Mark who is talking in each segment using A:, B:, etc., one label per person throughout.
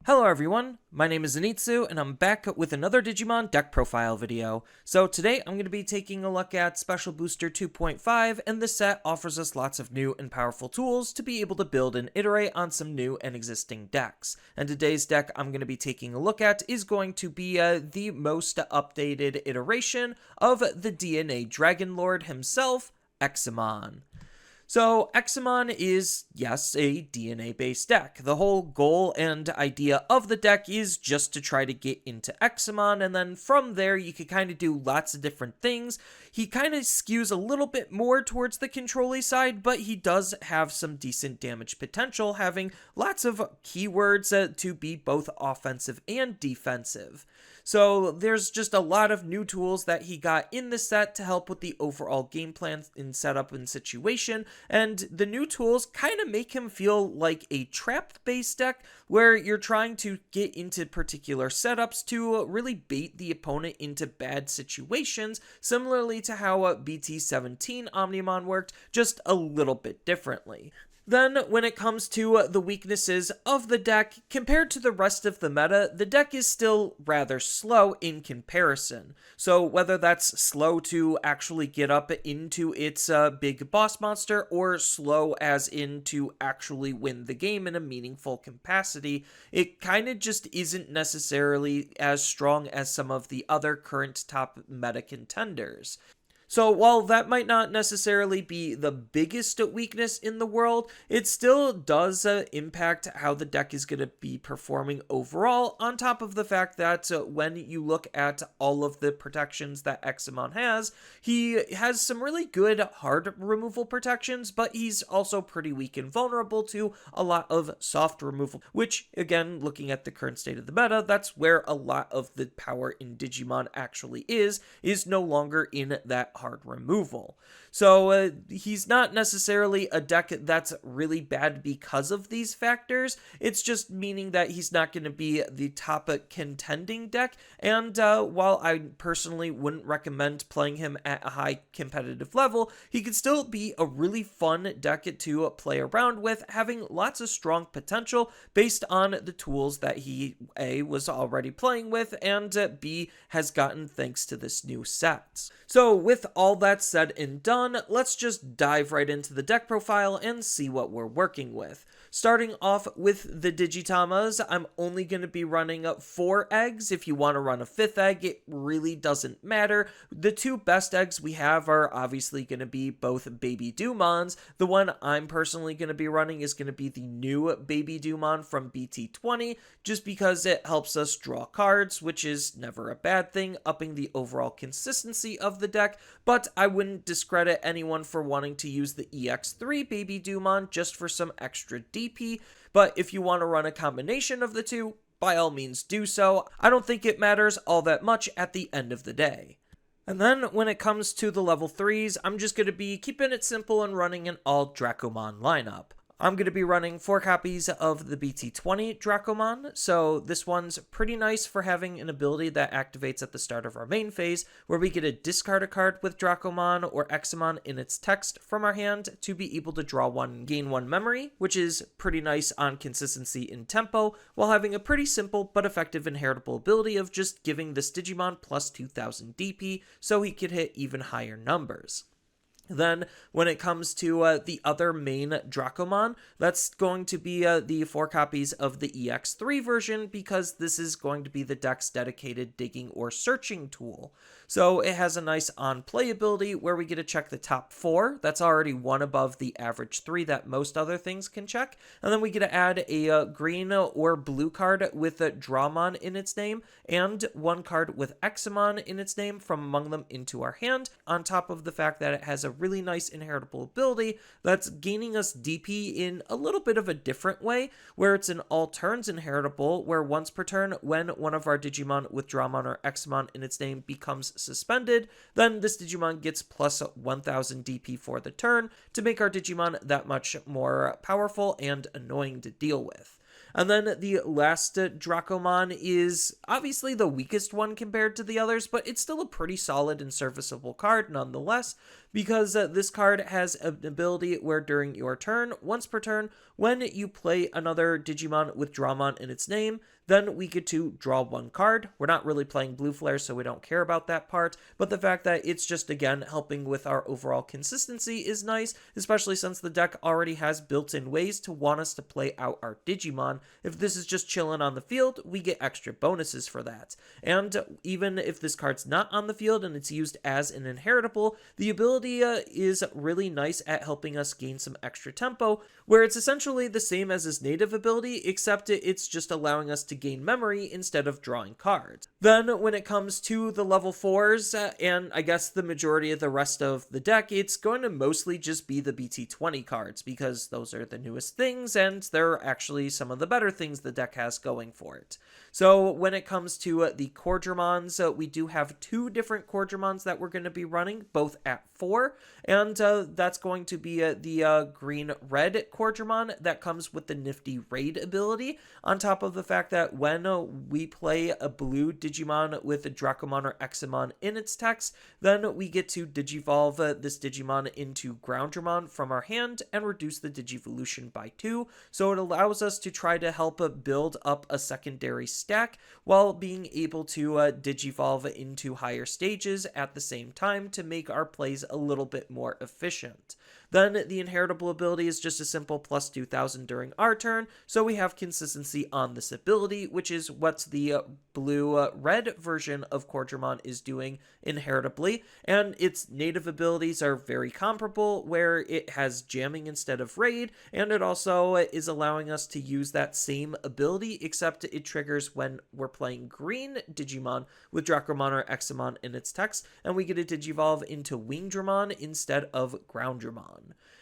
A: Hello everyone, my name is Zenitsu, and I'm back with another Digimon deck profile video. So today I'm going to be taking a look at Special Booster 2.5, and this set offers us lots of new and powerful tools to be able to build and iterate on some new and existing decks. And today's deck I'm going to be taking a look at is going to be the most updated iteration of the DNA Dragon Lord himself, Examon. So, Examon is, yes, a DNA-based deck. The whole goal and idea of the deck is just to try to get into Examon, and then from there you could kind of do lots of different things. He kind of skews a little bit more towards the control-y side, but he does have some decent damage potential, having lots of keywords to be both offensive and defensive. So there's just a lot of new tools that he got in the set to help with the overall game plan and setup and situation, and the new tools kind of make him feel like a trap-based deck where you're trying to get into particular setups to really bait the opponent into bad situations, similarly to how BT19 Omnimon worked, just a little bit differently. Then, when it comes to the weaknesses of the deck, compared to the rest of the meta, the deck is still rather slow in comparison. So whether that's slow to actually get up into its big boss monster, or slow as in to actually win the game in a meaningful capacity, it kind of just isn't necessarily as strong as some of the other current top meta contenders. So while that might not necessarily be the biggest weakness in the world, it still does impact how the deck is going to be performing overall, on top of the fact that when you look at all of the protections that Examon has, he has some really good hard removal protections, but he's also pretty weak and vulnerable to a lot of soft removal, which, again, looking at the current state of the meta, that's where a lot of the power in Digimon actually is no longer in that hard removal. So he's not necessarily a deck that's really bad because of these factors. It's just meaning that he's not going to be the top contending deck, and while I personally wouldn't recommend playing him at a high competitive level, he could still be a really fun deck to play around with, having lots of strong potential based on the tools that he A, was already playing with, and B, has gotten thanks to this new set. So with all that said and done, let's just dive right into the deck profile and see what we're working with. Starting off with the Digitamas, I'm only going to be running 4 eggs. If you want to run a 5th egg, it really doesn't matter. The 2 best eggs we have are obviously going to be both Baby Dumons. The one I'm personally going to be running is going to be the new Baby Dumon from BT20, just because it helps us draw cards, which is never a bad thing, upping the overall consistency of the deck, but I wouldn't discredit anyone for wanting to use the EX3 Baby Dumon just for some extra DP, but if you want to run a combination of the two, by all means do so. I don't think it matters all that much at the end of the day. And then when it comes to the level 3s, I'm just going to be keeping it simple and running an all Dracomon lineup. I'm going to be running 4 copies of the BT20 Dracomon, so this one's pretty nice for having an ability that activates at the start of our main phase, where we get to discard a card with Dracomon or Examon in its text from our hand to be able to draw 1 and gain 1 memory, which is pretty nice on consistency and tempo, while having a pretty simple but effective inheritable ability of just giving this Digimon plus 2000 DP so he could hit even higher numbers. Then, when it comes to the other main Dracomon, that's going to be the 4 copies of the EX3 version, because this is going to be the deck's dedicated digging or searching tool. So it has a nice on-play ability where we get to check the top 4. That's already 1 above the average 3 that most other things can check. And then we get to add a green or blue card with a Dramon in its name, and 1 card with Examon in its name from among them into our hand, on top of the fact that it has a really nice inheritable ability that's gaining us DP in a little bit of a different way, where it's an all turns inheritable, where once per turn, when one of our Digimon with Dramon or Examon in its name becomes suspended, then this Digimon gets plus 1000 DP for the turn to make our Digimon that much more powerful and annoying to deal with. And then the last Dracomon is obviously the weakest one compared to the others, but it's still a pretty solid and serviceable card nonetheless, because this card has an ability where during your turn, once per turn, when you play another Digimon with Dramon in its name, then we get to draw one card. We're not really playing blue flare, so we don't care about that part, but the fact that it's just, again, helping with our overall consistency is nice, especially since the deck already has built-in ways to want us to play out our Digimon. If this is just chilling on the field, we get extra bonuses for that. And even if this card's not on the field and it's used as an inheritable, the ability is really nice at helping us gain some extra tempo, where it's essentially the same as his native ability, except it's just allowing us to gain memory instead of drawing cards. Then when it comes to the level 4s, and I guess the majority of the rest of the deck, it's going to mostly just be the BT20 cards, because those are the newest things, and they're actually some of the better things the deck has going for it. So when it comes to the Cordramons, we do have 2 different Cordramons that we're going to be running, both at 4, and that's going to be the green-red Cordramon that comes with the nifty Raid ability, on top of the fact that when we play a blue Digimon with a Dracomon or Examon in its text, then we get to Digivolve this Digimon into Groundramon from our hand and reduce the Digivolution by 2, so it allows us to try to help build up a secondary stack while being able to Digivolve into higher stages at the same time to make our plays a little bit more efficient. Then the inheritable ability is just a simple plus 2000 during our turn, so we have consistency on this ability, which is what the blue-red version of Cordramon is doing inheritably, and its native abilities are very comparable, where it has jamming instead of raid, and it also is allowing us to use that same ability, except it triggers when we're playing green Digimon with Dracomon or Examon in its text, and we get to Digivolve into Wingdramon instead of Groundramon.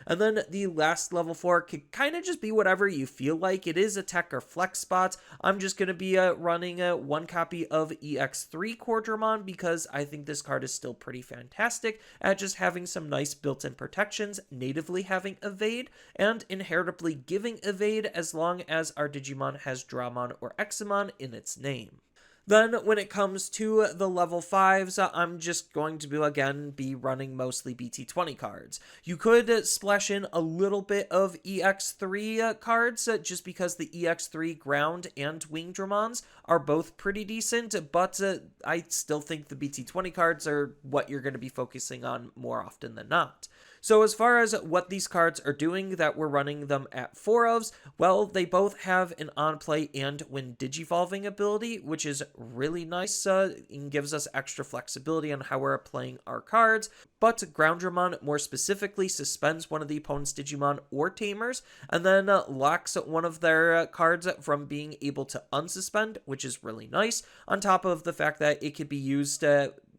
A: And then the last level 4 could kind of just be whatever you feel like. It is a tech or flex spot. I'm just going to be running one copy of EX3 Cordramon because I think this card is still pretty fantastic at just having some nice built-in protections, natively having evade, and inheritably giving evade as long as our Digimon has Dramon or Examon in its name. Then when it comes to the level 5s, I'm just going to again be running mostly BT20 cards. You could splash in a little bit of EX3 cards just because the EX3 ground and Wingdramons are both pretty decent, but I still think the BT20 cards are what you're going to be focusing on more often than not. So as far as what these cards are doing that we're running them at 4 ofs, well, they both have an on-play and when digivolving ability, which is really nice and gives us extra flexibility on how we're playing our cards. But Groundramon more specifically suspends one of the opponent's Digimon or Tamers, and then locks one of their cards from being able to unsuspend, which is really nice, on top of the fact that it could be used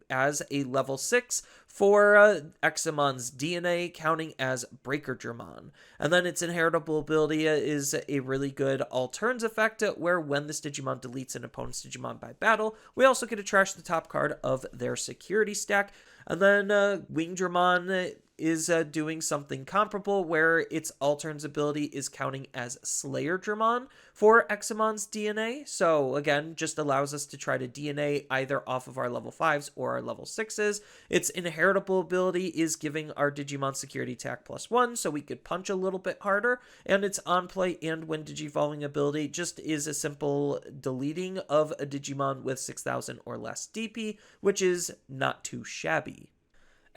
A: as a level 6 for Examon's DNA, counting as Breaker Dramon. And then its inheritable ability is a really good all turns effect, where when this Digimon deletes an opponent's Digimon by battle, we also get to trash the top card of their security stack. And then Wingdramon is doing something comparable, where its all turns ability is counting as Slayer Dramon for Examon's DNA. So again, just allows us to try to DNA either off of our level 5s or our level 6s. Its inheritable ability is giving our Digimon security attack +1, so we could punch a little bit harder. And its on play and when digivolving ability just is a simple deleting of a Digimon with 6000 or less DP, which is not too shabby.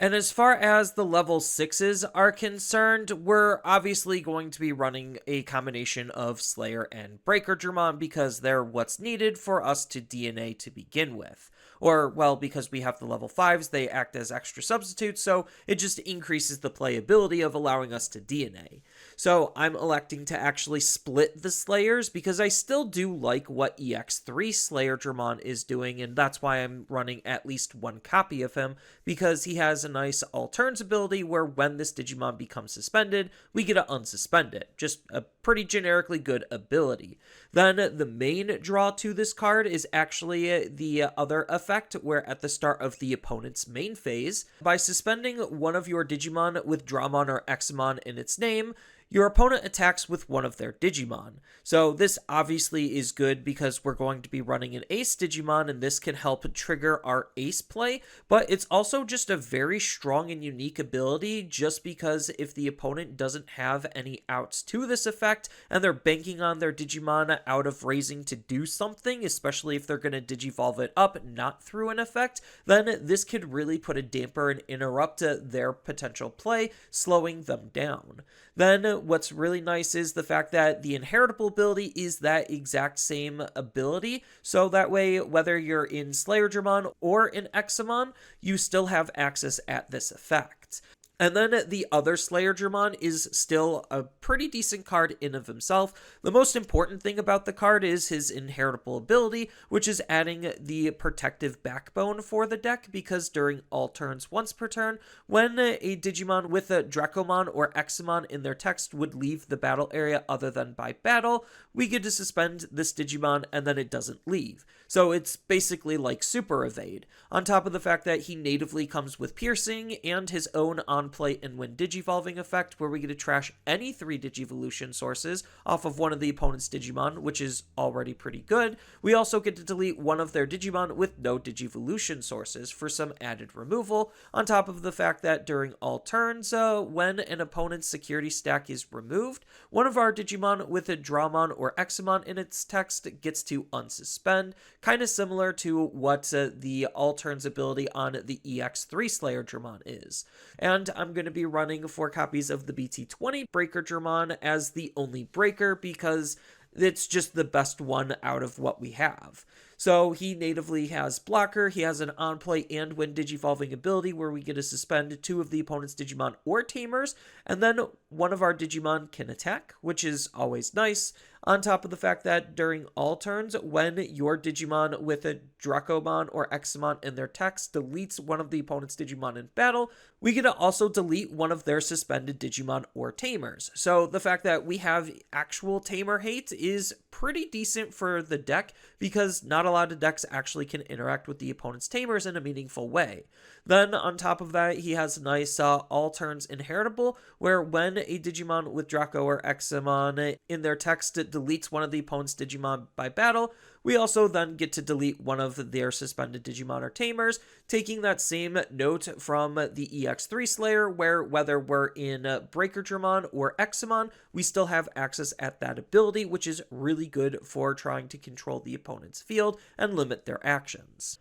A: And as far as the level 6s are concerned, we're obviously going to be running a combination of Slayer and Breaker Dramon because they're what's needed for us to DNA to begin with. Or, well, because we have the level 5s, they act as extra substitutes, so it just increases the playability of allowing us to DNA. So I'm electing to actually split the Slayers because I still do like what EX3 Slayer Dramon is doing, and that's why I'm running at least one copy of him, because he has a nice all turns ability where when this Digimon becomes suspended, we get to unsuspend it. Just a pretty generically good ability. Then the main draw to this card is actually the other effect, where at the start of the opponent's main phase, by suspending one of your Digimon with Dramon or Examon in its name, your opponent attacks with one of their Digimon. So this obviously is good because we're going to be running an Ace Digimon, and this can help trigger our Ace play, but it's also just a very strong and unique ability just because if the opponent doesn't have any outs to this effect, effect, and they're banking on their Digimon out of raising to do something, especially if they're going to Digivolve it up, not through an effect, then this could really put a damper and interrupt their potential play, slowing them down. Then what's really nice is the fact that the inheritable ability is that exact same ability, so that way whether you're in Slayerdramon or in Examon, you still have access at this effect. And then the other Slayerdramon is still a pretty decent card in of himself. The most important thing about the card is his inheritable ability, which is adding the protective backbone for the deck, because during all turns once per turn, when a Digimon with a Dracomon or Examon in their text would leave the battle area other than by battle, we get to suspend this Digimon and then it doesn't leave. So it's basically like Super Evade, on top of the fact that he natively comes with Piercing and his own on-play and when Digivolving effect, where we get to trash any 3 Digivolution sources off of one of the opponent's Digimon, which is already pretty good. We also get to delete one of their Digimon with no Digivolution sources for some added removal, on top of the fact that during all turns, when an opponent's security stack is removed, one of our Digimon with a Dramon or Examon in its text gets to unsuspend, kind of similar to what the all turns ability on the EX3 Slayerdramon is. And I'm going to be running 4 copies of the BT20 Breaker Dramon as the only breaker because it's just the best one out of what we have. So he natively has Blocker, he has an on-play and when Digivolving ability where we get to suspend 2 of the opponent's Digimon or Tamers, and then one of our Digimon can attack, which is always nice, on top of the fact that during all turns, when your Digimon with a Dracomon or Examon in their text deletes one of the opponent's Digimon in battle, we get to also delete one of their suspended Digimon or Tamers. So the fact that we have actual Tamer hate is pretty decent for the deck, because not a lot of decks actually can interact with the opponent's Tamers in a meaningful way. Then on top of that, he has nice all turns inheritable, where when a Digimon with Draco or Examon in their text deletes one of the opponent's Digimon by battle, we also then get to delete one of their suspended Digimon or Tamers, taking that same note from the EX3 Slayer, where whether we're in Breaker Dramon or Examon, we still have access at that ability, which is really good for trying to control the opponent's field and limit their actions.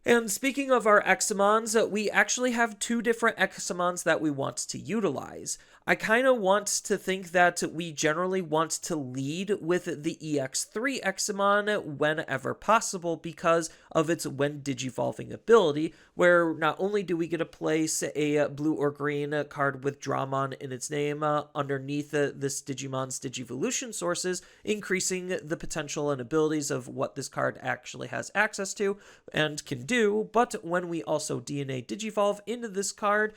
A: And speaking of our Examons, we actually have 2 different Examons that we want to utilize. I kind of want to think that we generally want to lead with the EX3 Examon whenever possible because of its when Digivolving ability, where not only do we get to place a blue or green card with Dramon in its name underneath this Digimon's Digivolution sources, increasing the potential and abilities of what this card actually has access to and can do, but when we also DNA Digivolve into this card,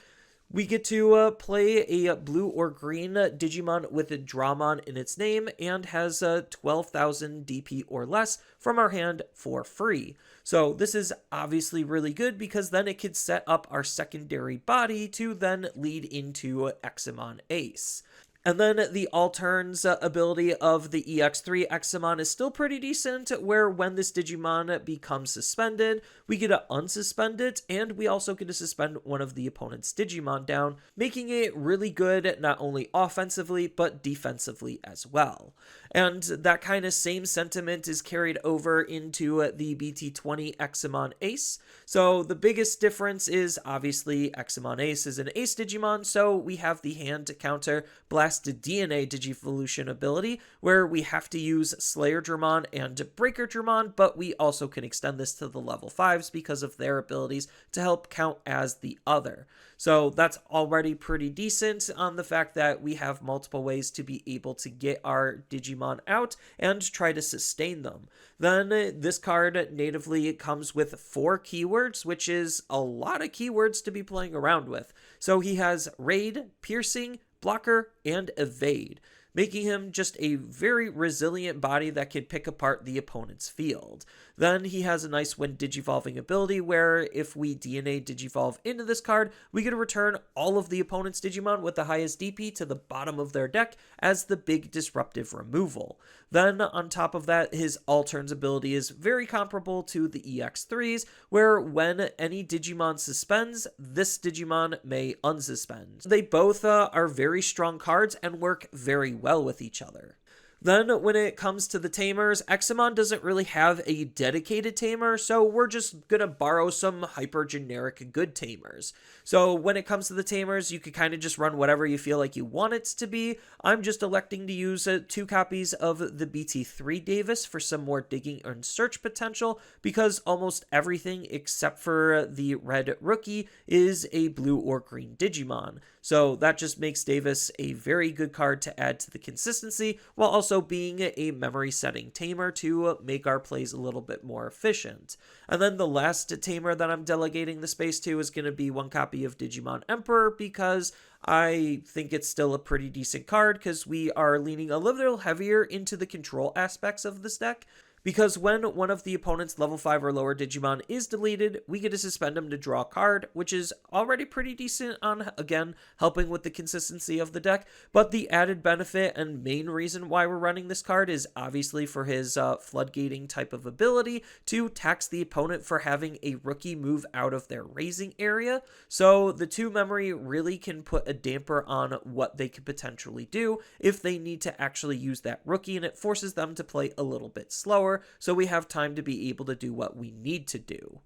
A: we get to play a blue or green Digimon with a Dramon in its name and has 12,000 DP or less from our hand for free. So this is obviously really good because then it could set up our secondary body to then lead into Examon Ace. And then the all turns ability of the EX3 Examon is still pretty decent, where when this Digimon becomes suspended, we get to unsuspend it, and we also get to suspend one of the opponent's Digimon down, making it really good not only offensively, but defensively as well. And that kind of same sentiment is carried over into the BT20 Examon Ace. So the biggest difference is obviously Examon Ace is an Ace Digimon, so we have the hand counter Blasted DNA Digivolution ability, where we have to use Slayerdramon and Breaker Dramon, but we also can extend this to the level 5s because of their abilities to help count as the other. So that's already pretty decent on the fact that we have multiple ways to be able to get our Digimon out and try to sustain them. Then this card natively comes with 4 keywords, which is a lot of keywords to be playing around with. So he has Raid, Piercing, Blocker, and Evade, making him just a very resilient body that can pick apart the opponent's field. Then he has a nice when Digivolving ability where if we DNA Digivolve into this card, we get to return all of the opponent's Digimon with the highest DP to the bottom of their deck as the big disruptive removal. Then on top of that, his all turns ability is very comparable to the EX3's, where when any Digimon suspends, this Digimon may unsuspend. They both are very strong cards and work very well with each other. Then when it comes to the tamers, Examon doesn't really have a dedicated tamer, so we're just gonna borrow some hyper generic good tamers. So when it comes to the tamers, you could kind of just run whatever you feel like you want it to be. I'm just electing to use 2 copies of the BT3 Davis for some more digging and search potential, because almost everything except for the red rookie is a blue or green Digimon. So that just makes Davis a very good card to add to the consistency, while also being a memory setting tamer to make our plays a little bit more efficient. And then the last tamer that I'm delegating the space to is going to be 1 copy of Digimon Emperor, because I think it's still a pretty decent card, because we are leaning a little heavier into the control aspects of this deck. Because when one of the opponent's level 5 or lower Digimon is deleted, we get to suspend him to draw a card, which is already pretty decent on, again, helping with the consistency of the deck. But the added benefit and main reason why we're running this card is obviously for his floodgating type of ability to tax the opponent for having a rookie move out of their raising area. So the 2 memory really can put a damper on what they could potentially do if they need to actually use that rookie, and it forces them to play a little bit slower, so we have time to be able to do what we need to do.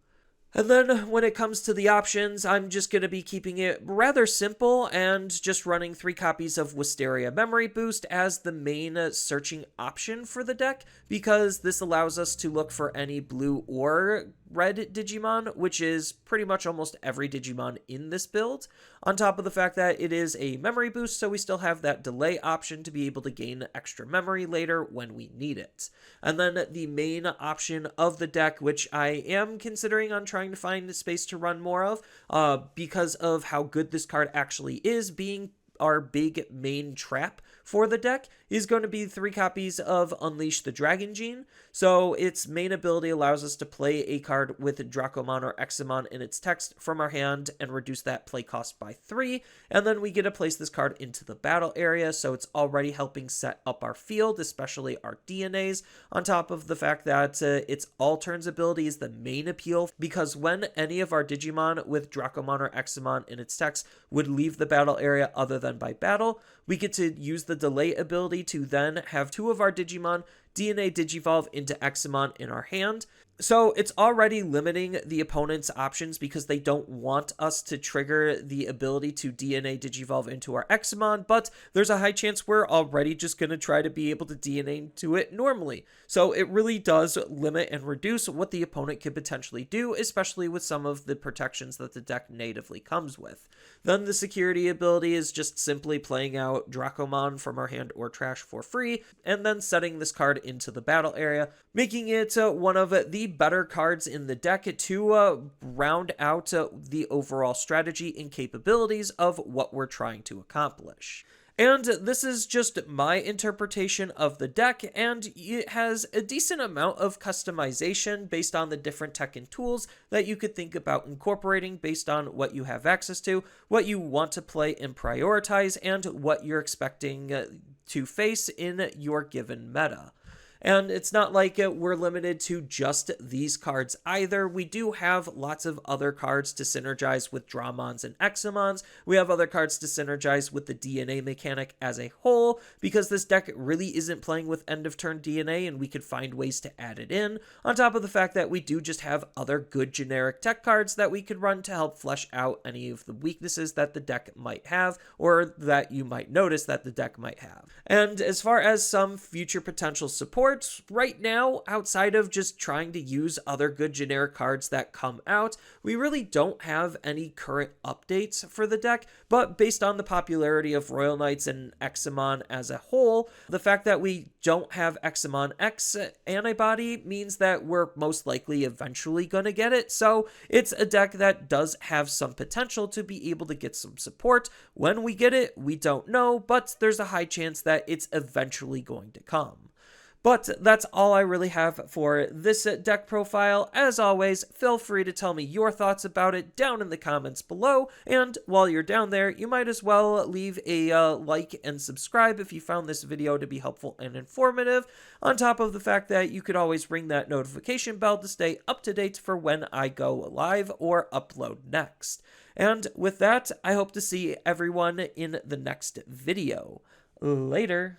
A: And then when it comes to the options, I'm just going to be keeping it rather simple and just running 3 copies of Wisteria Memory Boost as the main searching option for the deck, because this allows us to look for any blue or red Digimon, which is pretty much almost every Digimon in this build, on top of the fact that it is a memory boost, so we still have that delay option to be able to gain extra memory later when we need it. And then the main option of the deck, which I am considering on trying to find space to run more of, because of how good this card actually is, being our big main trap for the deck, is going to be 3 copies of Unleash the Dragon Gene. So its main ability allows us to play a card with Dracomon or Examon in its text from our hand and reduce that play cost by 3, and then we get to place this card into the battle area, so it's already helping set up our field, especially our DNAs, on top of the fact that its all turns ability is the main appeal, because when any of our Digimon with Dracomon or Examon in its text would leave the battle area other than by battle, we get to use the delay ability to then have 2 of our Digimon DNA Digivolve into Examon in our hand. So it's already limiting the opponent's options because they don't want us to trigger the ability to DNA Digivolve into our Examon, but there's a high chance we're already just going to try to be able to DNA to it normally. So it really does limit and reduce what the opponent could potentially do, especially with some of the protections that the deck natively comes with. Then the security ability is just simply playing out Dracomon from our hand or trash for free, and then setting this card into the battle area, making it one of the better cards in the deck to round out the overall strategy and capabilities of what we're trying to accomplish. And this is just my interpretation of the deck, and it has a decent amount of customization based on the different tech and tools that you could think about incorporating based on what you have access to, what you want to play and prioritize, and what you're expecting to face in your given meta. And it's not like we're limited to just these cards either. We do have lots of other cards to synergize with Dramons and Examons. We have other cards to synergize with the DNA mechanic as a whole, because this deck really isn't playing with end of turn DNA, and we could find ways to add it in, on top of the fact that we do just have other good generic tech cards that we could run to help flesh out any of the weaknesses that the deck might have, or that you might notice that the deck might have. And as far as some future potential support, right now, outside of just trying to use other good generic cards that come out, we really don't have any current updates for the deck, but based on the popularity of Royal Knights and Examon as a whole, the fact that we don't have Examon X antibody means that we're most likely eventually going to get it, so it's a deck that does have some potential to be able to get some support. When we get it, we don't know, but there's a high chance that it's eventually going to come. But that's all I really have for this deck profile. As always, feel free to tell me your thoughts about it down in the comments below, and while you're down there, you might as well leave a like and subscribe if you found this video to be helpful and informative, on top of the fact that you could always ring that notification bell to stay up to date for when I go live or upload next. And with that, I hope to see everyone in the next video. Later.